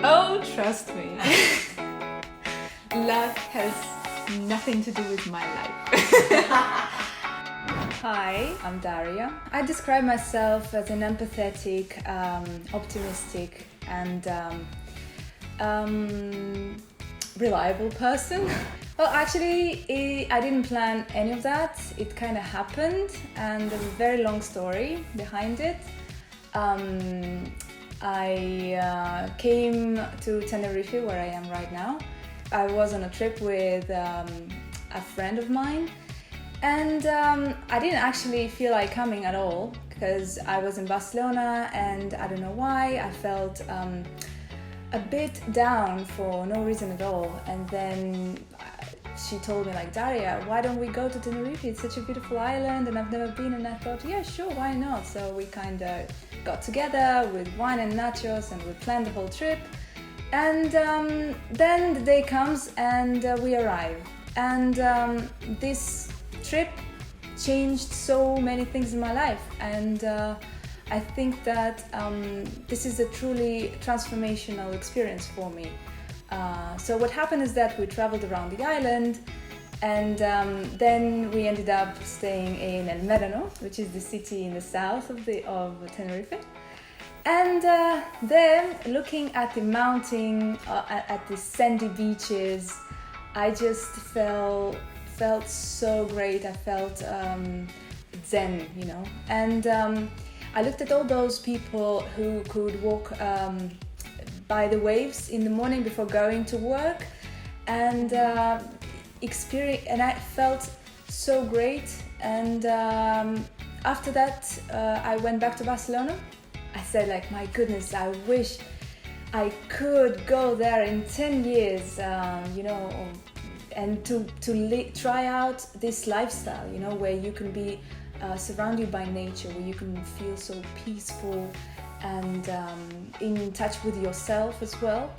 Oh, trust me. Luck has nothing to do with my life. Hi, I'm Daria. I describe myself as an empathetic, optimistic and reliable person. Well, actually, I didn't plan any of that. It kind of happened, and there's a very long story behind it. I came to Tenerife, where I am right now. I was on a trip with a friend of mine, and I didn't actually feel like coming at all because I was in Barcelona, and I don't know why, I felt a bit down for no reason at all. And then she told me, like, Daria, why don't we go to Tenerife? It's such a beautiful island and I've never been. And I thought, yeah, sure, why not? So we kind of got together with wine and nachos and we planned the whole trip. And then the day comes and we arrive. And this trip changed so many things in my life. And I think that this is a truly transformational experience for me. So what happened is that we traveled around the island, and then we ended up staying in El Médano, which is the city in the south of Tenerife. And there, looking at the mountain, at the sandy beaches, I just felt so great. I felt zen, you know. And I looked at all those people who could walk by the waves in the morning before going to work, and I felt so great. And after that, I went back to Barcelona. I said, like, my goodness, I wish I could go there in 10 years, you know, and to try out this lifestyle, you know, where you can be surrounded by nature, where you can feel so peaceful and in touch with yourself as well.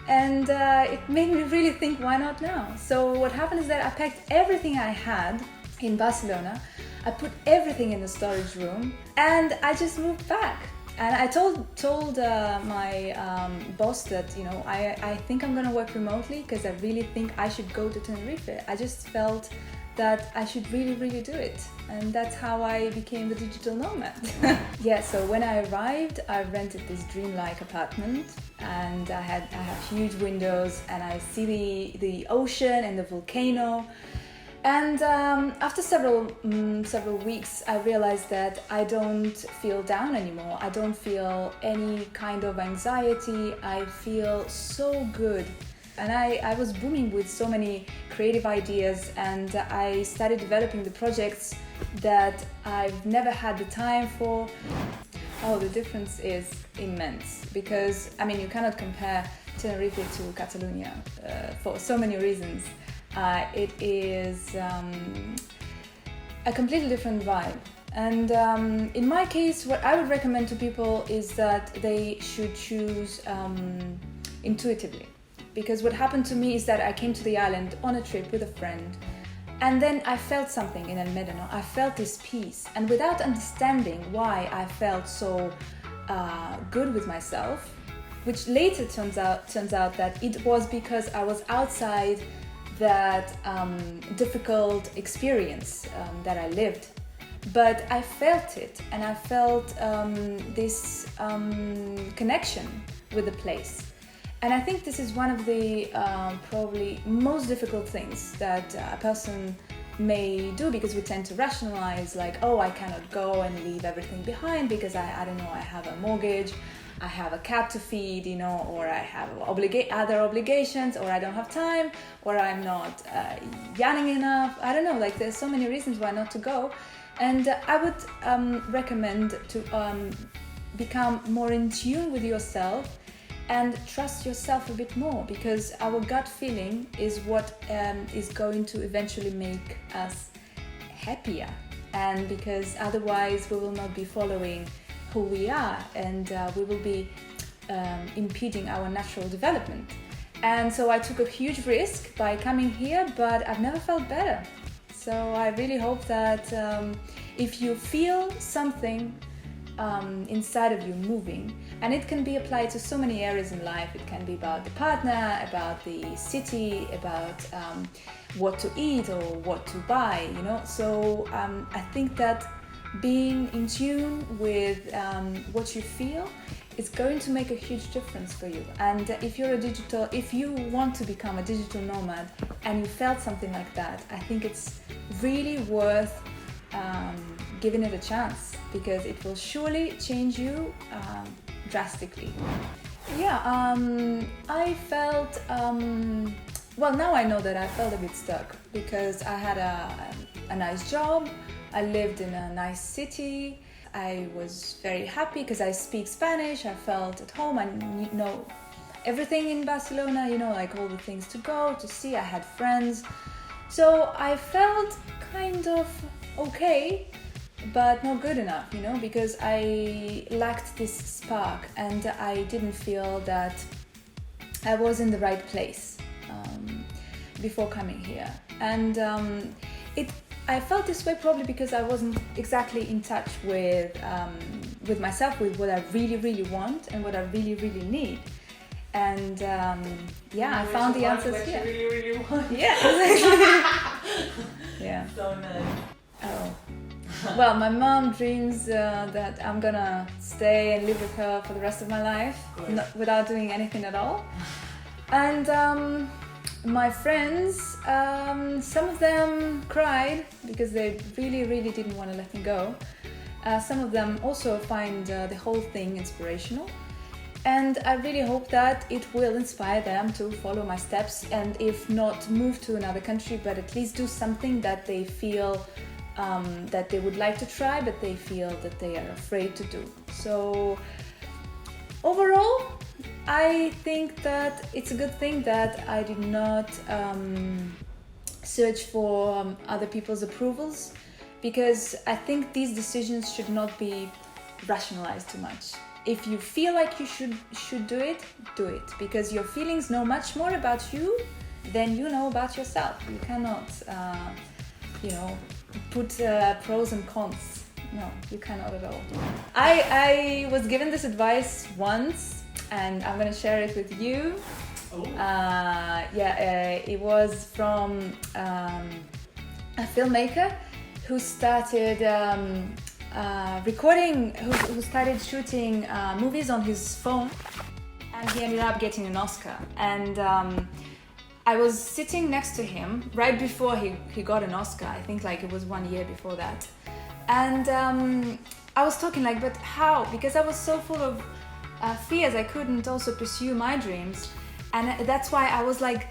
And it made me really think, why not now? So what happened is that I packed everything I had in Barcelona, I put everything in the storage room, and I just moved back. And I told my boss that, you know, I think I'm gonna work remotely because I really think I should go to Tenerife. I just felt that I should really do it, and that's how I became the digital nomad. Yeah, so when I arrived, I rented this dreamlike apartment, and I have huge windows, and I see the ocean and the volcano. And after several weeks, I realized that I don't feel down anymore. I don't feel any kind of anxiety. I feel so good. And I was booming with so many creative ideas, and I started developing the projects that I've never had the time for. Oh, the difference is immense, because, I mean, you cannot compare Tenerife to Catalonia for so many reasons. It is a completely different vibe. And in my case, what I would recommend to people is that they should choose intuitively. Because what happened to me is that I came to the island on a trip with a friend, and then I felt something in El Médano. I felt this peace, and without understanding why I felt so good with myself, which later turns out that it was because I was outside that difficult experience that I lived. But I felt it, and I felt this connection with the place. And I think this is one of the probably most difficult things that a person may do, because we tend to rationalize, like, oh, I cannot go and leave everything behind because I don't know, I have a mortgage, I have a cat to feed, you know, or I have other obligations, or I don't have time, or I'm not young enough. I don't know, like, there's so many reasons why not to go. And I would recommend to become more in tune with yourself and trust yourself a bit more, because our gut feeling is what is going to eventually make us happier, and because otherwise we will not be following who we are, and we will be impeding our natural development. And so I took a huge risk by coming here, but I've never felt better. So I really hope that if you feel something inside of you moving, and it can be applied to so many areas in life. It can be about the partner, about the city, about what to eat or what to buy, you know. So I think that being in tune with what you feel is going to make a huge difference for you. And if you want to become a digital nomad and you felt something like that, I think it's really worth giving it a chance, because it will surely change you drastically. Yeah, I felt, well, now I know that I felt a bit stuck, because I had a nice job, I lived in a nice city, I was very happy because I speak Spanish, I felt at home, I know everything in Barcelona, you know, like all the things to go, to see, I had friends. So I felt kind of okay, but not good enough, you know, because I lacked this spark and I didn't feel that I was in the right place before coming here. And I felt this way probably because I wasn't exactly in touch with myself, with what I really, really want and what I really, really need. And I found the answers here. What you really, really want. Yeah, exactly. Yeah. So nice. Oh. Well, my mom dreams that I'm gonna stay and live with her for the rest of my life, without doing anything at all. And my friends, some of them cried because they really, really didn't want to let me go. Some of them also find the whole thing inspirational. And I really hope that it will inspire them to follow my steps, and if not move to another country, but at least do something that they feel that they would like to try, but they feel that they are afraid to do. So overall, I think that it's a good thing that I did not search for other people's approvals, because I think these decisions should not be rationalized too much. If you feel like you should do it, because your feelings know much more about you than you know about yourself. You cannot, put pros and cons. No, you cannot at all. I was given this advice once, and I'm gonna share it with you. It was from a filmmaker who started who started shooting movies on his phone, and he ended up getting an Oscar. And I was sitting next to him right before he got an Oscar. I think like it was 1 year before that. And I was talking like, but how? Because I was so full of fears, I couldn't also pursue my dreams. And that's why I was like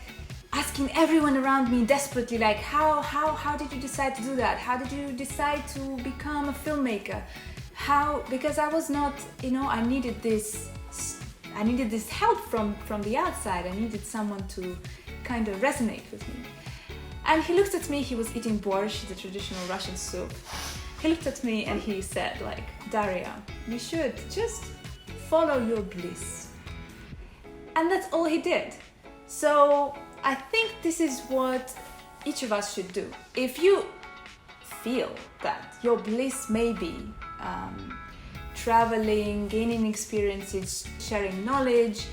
asking everyone around me desperately, like, how did you decide to do that? How did you decide to become a filmmaker? How? Because I was not, I needed this help from the outside. I needed someone to kind of resonate with me. And he looked at me, he was eating borscht, the traditional Russian soup. He looked at me and he said, like, Daria, you should just follow your bliss. And that's all he did. So I think this is what each of us should do. If you feel that your bliss may be traveling, gaining experiences, sharing knowledge,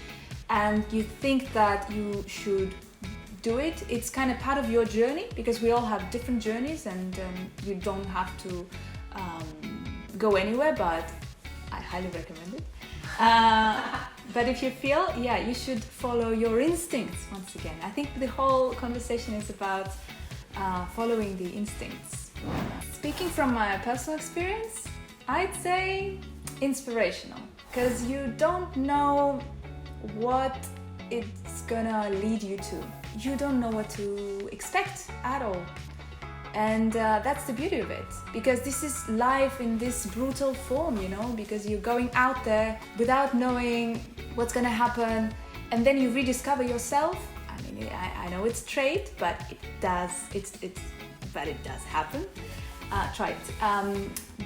and you think that you should do it, it's kind of part of your journey, because we all have different journeys, and you don't have to go anywhere, but I highly recommend it. But if you feel, you should follow your instincts once again. I think the whole conversation is about following the instincts. Speaking from my personal experience, I'd say inspirational, because you don't know what it's gonna lead you to. You don't know what to expect at all. And that's the beauty of it, because this is life in this brutal form, because you're going out there without knowing what's gonna happen, and then you rediscover yourself. I mean, I know it's trait, but it does happen. Try it.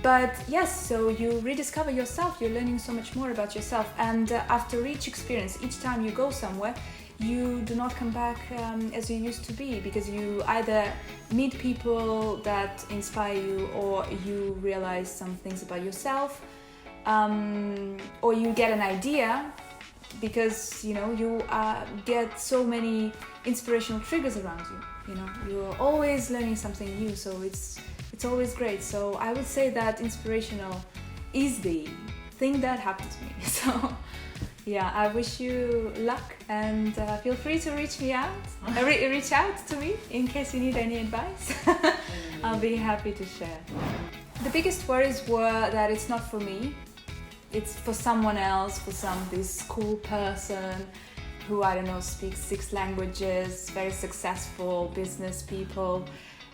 But yes, so you rediscover yourself, you're learning so much more about yourself, and after each experience, each time you go somewhere, you do not come back as you used to be, because you either meet people that inspire you, or you realize some things about yourself, or you get an idea, because you get so many inspirational triggers around you. You're always learning something new, so it's always great. So I would say that inspirational is the thing that happened to me. So yeah, I wish you luck, and feel free to reach out to me in case you need any advice. I'll be happy to share. The biggest worries were that it's not for me. It's for someone else, for this cool person who, I don't know, speaks 6 languages, very successful business people,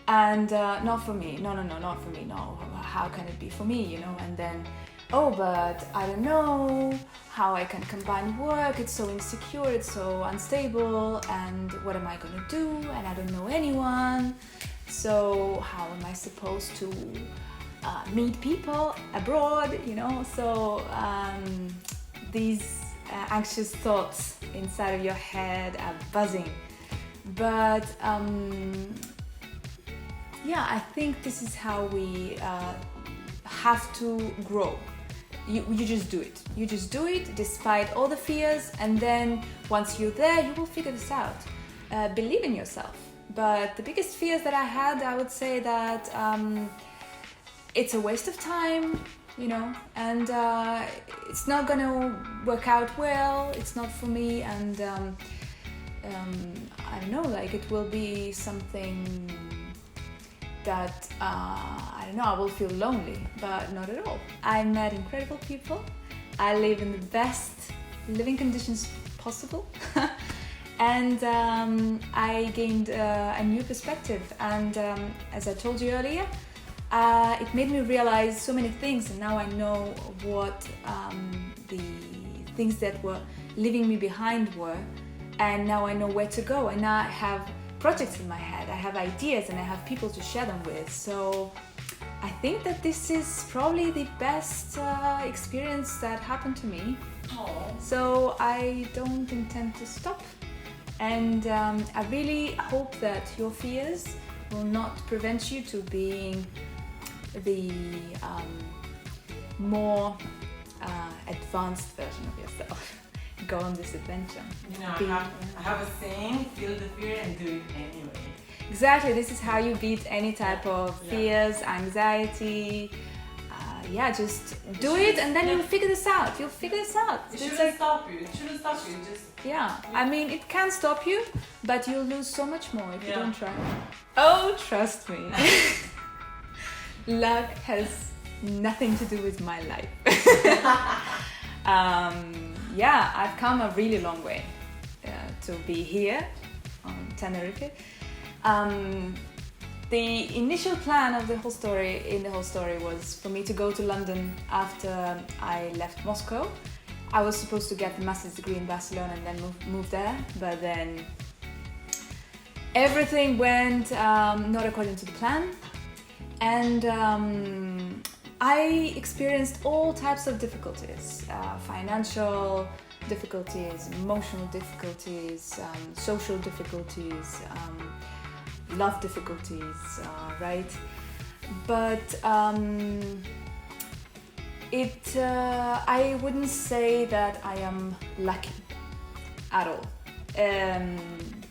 and not for me. No, not for me. No, how can it be for me, And then, but I don't know how I can combine work. It's so insecure, it's so unstable, and what am I going to do? And I don't know anyone. So how am I supposed to meet people abroad, So these anxious thoughts inside of your head are buzzing. But I think this is how we have to grow. You just do it. You just do it despite all the fears, and then once you're there, you will figure this out. Believe in yourself. But the biggest fears that I had, I would say that it's a waste of time, and it's not gonna work out well. It's not for me, and I don't know, like it will be something that I will feel lonely, but not at all. I met incredible people. I live in the best living conditions possible. And I gained a new perspective, and as I told you earlier, it made me realize so many things, and now I know what the things that were leaving me behind were, and now I know where to go, and now I have projects in my head, I have ideas, and I have people to share them with. So I think that this is probably the best experience that happened to me. Aww. So I don't intend to stop. And I really hope that your fears will not prevent you to being the more advanced version of yourself. Go on this adventure. I have a saying, feel the fear and do it anyway. Exactly, this is how you beat any type of fears, anxiety. Just do it, and then you'll figure this out. You'll figure this out. It shouldn't stop you. I mean, it can stop you, but you'll lose so much more if you don't try. Oh, trust me. Luck has nothing to do with my life. I've come a really long way to be here on Tenerife. The initial plan of the whole story was for me to go to London after I left Moscow. I was supposed to get the master's degree in Barcelona and then move there, but then everything went not according to the plan, and I experienced all types of difficulties, financial difficulties, emotional difficulties, social difficulties, love difficulties, right? But I wouldn't say that I am lucky at all.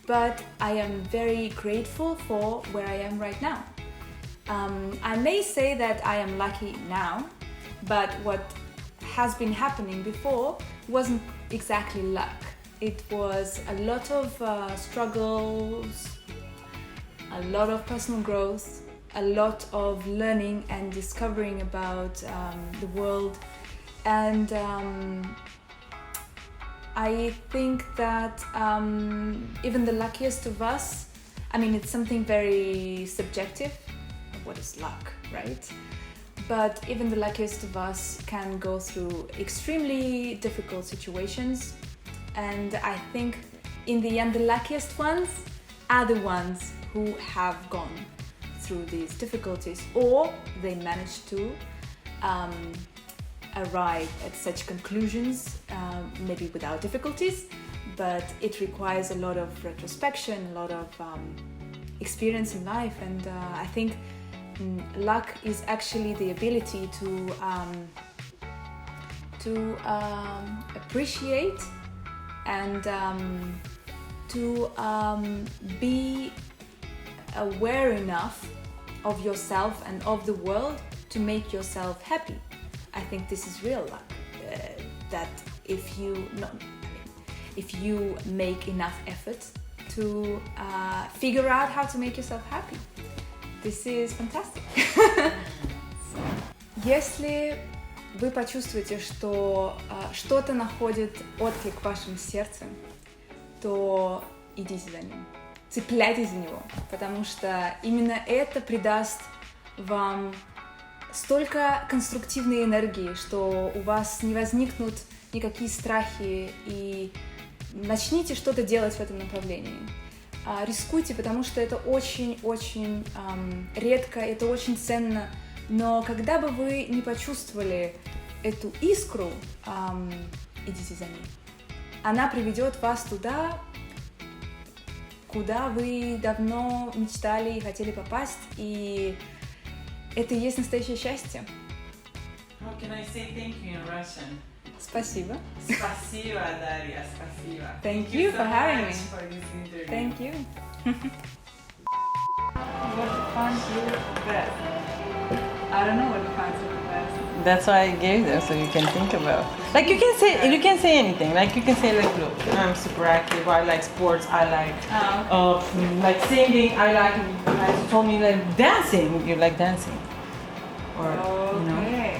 But I am very grateful for where I am right now. I may say that I am lucky now, but what has been happening before wasn't exactly luck. It was a lot of struggles, a lot of personal growth, a lot of learning and discovering about the world. And I think that even the luckiest of us, it's something very subjective. What is luck, right? But even the luckiest of us can go through extremely difficult situations. And I think in the end, the luckiest ones are the ones who have gone through these difficulties, or they managed to arrive at such conclusions, maybe without difficulties, but it requires a lot of retrospection, a lot of experience in life. And I think luck is actually the ability to to appreciate and to be aware enough of yourself and of the world to make yourself happy. I think this is real luck. That if you make enough effort to figure out how to make yourself happy, this is fantastic. Если вы почувствуете, что что-то находит отклик в вашем сердце, то идите за ним, цепляйтесь за него, потому что именно это придаст вам столько конструктивной энергии, что у вас не возникнут никакие страхи, и начните что-то делать в этом направлении. Рискуйте, потому что это очень-очень редко, это очень ценно, но когда бы вы не почувствовали эту искру, идите за ней. Она приведет вас туда, куда вы давно мечтали и хотели попасть, и это и есть настоящее счастье. How can I say thank you in Russian? Спасибо. Спасибо, Daria. Спасибо. Thank you for having me. For this interview. Thank you. What defines you best? I don't know what defines you the best. That's why I gave them so you can think about. Like you can say anything. Like you can say like, look, I'm super active. I like sports. I like like singing. I like. You told me like dancing. You like dancing, or you know. Okay.